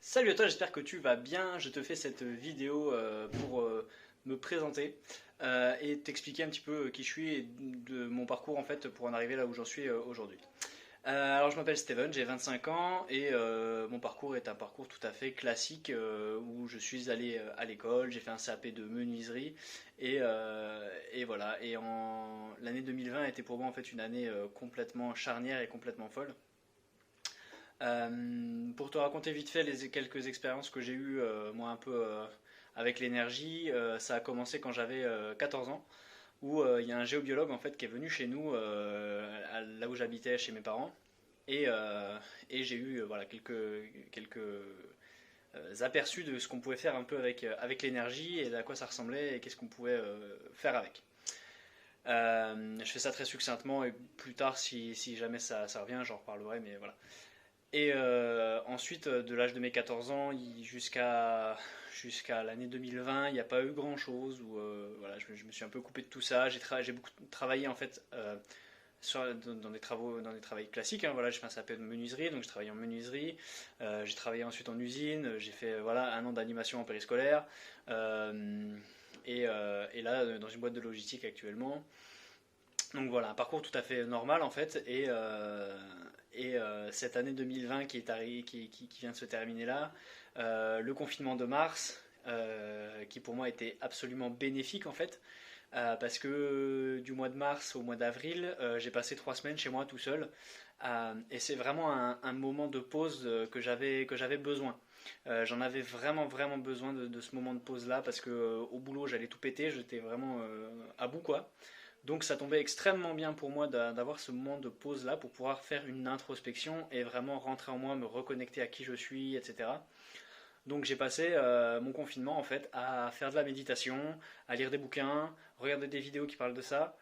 Salut à toi, j'espère que tu vas bien. Je te fais cette vidéo pour me présenter et t'expliquer un petit peu qui je suis et de mon parcours en fait pour en arriver là où j'en suis aujourd'hui. Alors je m'appelle Steven, j'ai 25 ans et mon parcours est un parcours tout à fait classique où je suis allé à l'école, j'ai fait un CAP de menuiserie et voilà. Et l'année 2020 était pour moi en fait une année complètement charnière et complètement folle. Pour te raconter vite fait quelques expériences que j'ai eues, moi un peu avec l'énergie, ça a commencé quand j'avais 14 ans, où il y a un géobiologue en fait qui est venu chez nous, là où j'habitais chez mes parents, et, euh, et j'ai eu voilà, quelques aperçus de ce qu'on pouvait faire un peu avec l'énergie et à quoi ça ressemblait et qu'est-ce qu'on pouvait faire avec. Je fais ça très succinctement et plus tard, si jamais ça revient, j'en reparlerai, mais voilà. Et ensuite, de l'âge de mes 14 ans jusqu'à l'année 2020, il n'y a pas eu grand-chose. Voilà, je me suis un peu coupé de tout ça. J'ai beaucoup travaillé en fait dans des travaux classiques. Hein, voilà, j'ai fait un CAP de menuiserie, donc j'ai travaillé en menuiserie. J'ai travaillé ensuite en usine. J'ai fait voilà, un an d'animation en périscolaire. Et là, dans une boîte de logistique actuellement. Donc voilà, un parcours tout à fait normal en fait. Cette année 2020 qui vient de se terminer là, le confinement de mars, qui pour moi était absolument bénéfique en fait, parce que du mois de mars au mois d'avril, j'ai passé 3 semaines chez moi tout seul. Et c'est vraiment un moment de pause que j'avais besoin. J'en avais vraiment besoin de ce moment de pause là parce que au boulot j'allais tout péter, j'étais vraiment à bout quoi. Donc ça tombait extrêmement bien pour moi d'avoir ce moment de pause là pour pouvoir faire une introspection et vraiment rentrer en moi, me reconnecter à qui je suis, etc. Donc j'ai passé mon confinement en fait à faire de la méditation, à lire des bouquins, regarder des vidéos qui parlent de ça,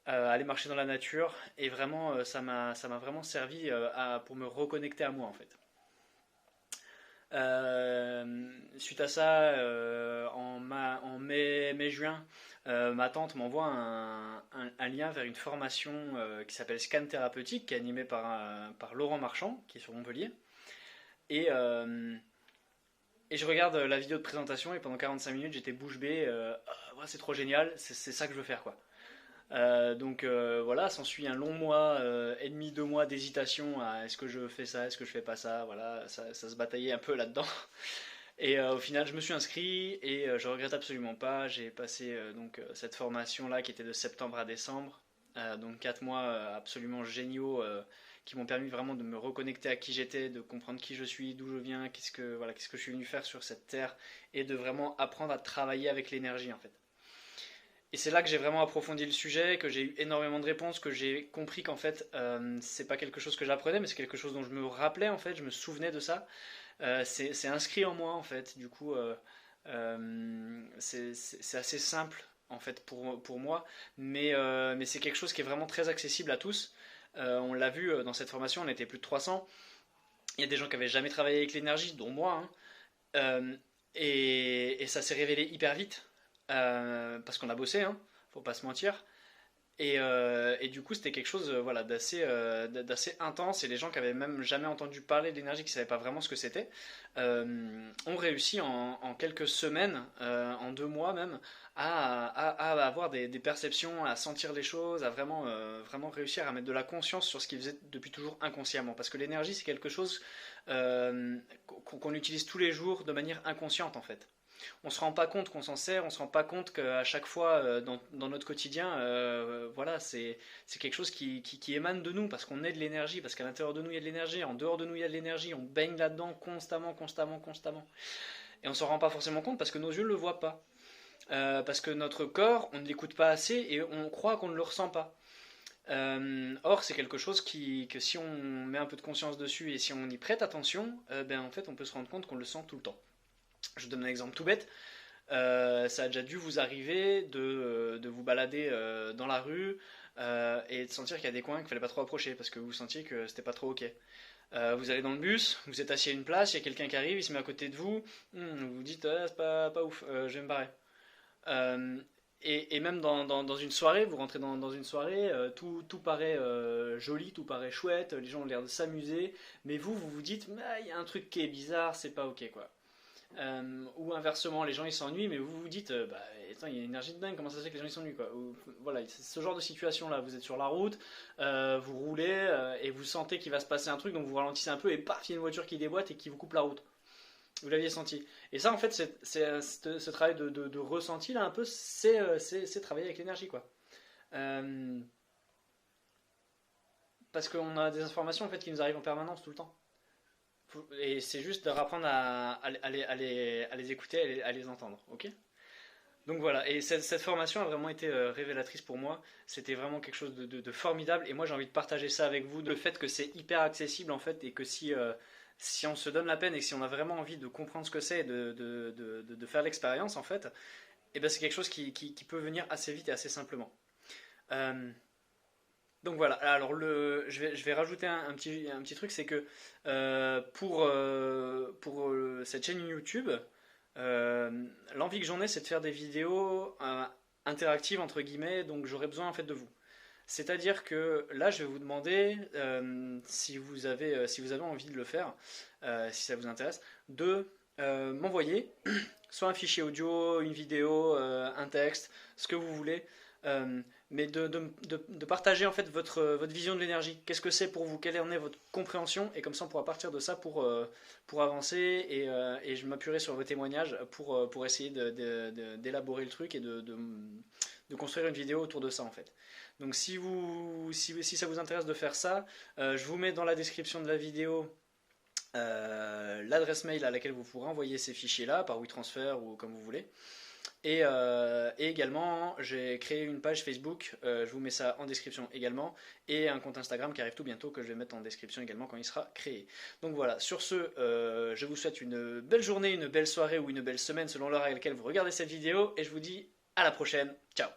aller marcher dans la nature et vraiment ça m'a vraiment servi pour me reconnecter à moi en fait. Suite à ça, en mai-juin, ma tante m'envoie un lien vers une formation qui s'appelle Scan Thérapeutique, qui est animée par Laurent Marchand, qui est sur Montpellier. Et, euh, et je regarde la vidéo de présentation et pendant 45 minutes j'étais bouche bée. Ah, ouais, c'est trop génial, c'est ça que je veux faire quoi. Voilà, s'ensuit un long mois et demi, 2 mois d'hésitation à est-ce que je fais ça, est-ce que je fais pas ça, voilà, ça se bataillait un peu là-dedans. Et au final, je me suis inscrit et je regrette absolument pas. J'ai passé cette formation là qui était de septembre à décembre, donc 4 mois absolument géniaux qui m'ont permis vraiment de me reconnecter à qui j'étais, de comprendre qui je suis, d'où je viens, qu'est-ce que je suis venu faire sur cette terre et de vraiment apprendre à travailler avec l'énergie en fait. Et c'est là que j'ai vraiment approfondi le sujet, que j'ai eu énormément de réponses, que j'ai compris qu'en fait, c'est pas quelque chose que j'apprenais, mais c'est quelque chose dont je me rappelais en fait, je me souvenais de ça. C'est inscrit en moi en fait. Du coup, c'est assez simple en fait pour moi, mais c'est quelque chose qui est vraiment très accessible à tous. On l'a vu dans cette formation, on était plus de 300. Il y a des gens qui avaient jamais travaillé avec l'énergie, dont moi, hein. Euh, et ça s'est révélé hyper vite parce qu'on a bossé, hein, faut pas se mentir. Et du coup, c'était quelque chose voilà, d'assez intense. Et les gens qui avaient même jamais entendu parler d'énergie, qui ne savaient pas vraiment ce que c'était, ont réussi en quelques semaines, en 2 mois même, à avoir des perceptions, à sentir les choses, à vraiment réussir à mettre de la conscience sur ce qu'ils faisaient depuis toujours inconsciemment. Parce que l'énergie, c'est quelque chose qu'on utilise tous les jours de manière inconsciente en fait. On se rend pas compte qu'on s'en sert, on se rend pas compte qu'à chaque fois dans notre quotidien, voilà, c'est quelque chose qui émane de nous parce qu'on est de l'énergie, parce qu'à l'intérieur de nous il y a de l'énergie, en dehors de nous il y a de l'énergie, on baigne là-dedans constamment. Et on s'en rend pas forcément compte parce que nos yeux ne le voient pas. Parce que notre corps, on ne l'écoute pas assez et on croit qu'on ne le ressent pas. Or, c'est quelque chose que si on met un peu de conscience dessus et si on y prête attention, ben en fait, on peut se rendre compte qu'on le sent tout le temps. Je vous donne un exemple tout bête. Ça a déjà dû vous arriver de vous balader dans la rue et de sentir qu'il y a des coins qu'il fallait pas trop approcher parce que vous sentiez que c'était pas trop ok. Vous allez dans le bus, vous êtes assis à une place, il y a quelqu'un qui arrive, il se met à côté de vous, vous vous dites ah, c'est pas ouf, je vais me barrer. Euh, et même dans une soirée, vous rentrez dans une soirée, tout paraît joli, tout paraît chouette, les gens ont l'air de s'amuser, mais vous vous dites, ah, il y a un truc qui est bizarre, c'est pas ok quoi. Ou inversement, les gens ils s'ennuient, mais vous vous dites, bah, attends, il y a une énergie de dingue, comment ça se fait que les gens ils s'ennuient quoi. Ou, voilà, c'est ce genre de situation là, vous êtes sur la route, vous roulez et vous sentez qu'il va se passer un truc, donc vous ralentissez un peu et paf, il y a une voiture qui déboîte et qui vous coupe la route. Vous l'aviez senti. Et ça, en fait, ce travail de ressenti là, un peu, c'est travailler avec l'énergie quoi. Euh, Parce qu'on a des informations en fait qui nous arrivent en permanence tout le temps. Et c'est juste de apprendre à les écouter, à les entendre, ok. Donc voilà, et cette formation a vraiment été révélatrice pour moi. C'était vraiment quelque chose de formidable. Et moi, j'ai envie de partager ça avec vous. Le fait que c'est hyper accessible, en fait, et que si on se donne la peine et que si on a vraiment envie de comprendre ce que c'est et de faire l'expérience, en fait, et ben c'est quelque chose qui peut venir assez vite et assez simplement. Euh, donc voilà, alors je vais rajouter un petit truc, c'est que pour cette chaîne YouTube, l'envie que j'en ai, c'est de faire des vidéos interactives entre guillemets, donc j'aurais besoin en fait de vous. C'est-à-dire que là, je vais vous demander si vous avez envie de le faire, si ça vous intéresse, de m'envoyer soit un fichier audio, une vidéo, un texte, ce que vous voulez, mais de partager en fait votre vision de l'énergie. Qu'est-ce que c'est pour vous? Quelle en est votre compréhension? Et comme ça, on pourra partir de ça pour avancer et je m'appuierai sur vos témoignages pour essayer d'élaborer le truc et de construire une vidéo autour de ça en fait. Donc si ça vous intéresse de faire ça, je vous mets dans la description de la vidéo l'adresse mail à laquelle vous pourrez envoyer ces fichiers-là par WeTransfer ou comme vous voulez. Et également, j'ai créé une page Facebook, je vous mets ça en description également, et un compte Instagram qui arrive tout bientôt que je vais mettre en description également quand il sera créé. Donc voilà, sur ce, je vous souhaite une belle journée, une belle soirée ou une belle semaine selon l'heure à laquelle vous regardez cette vidéo, et je vous dis à la prochaine, ciao.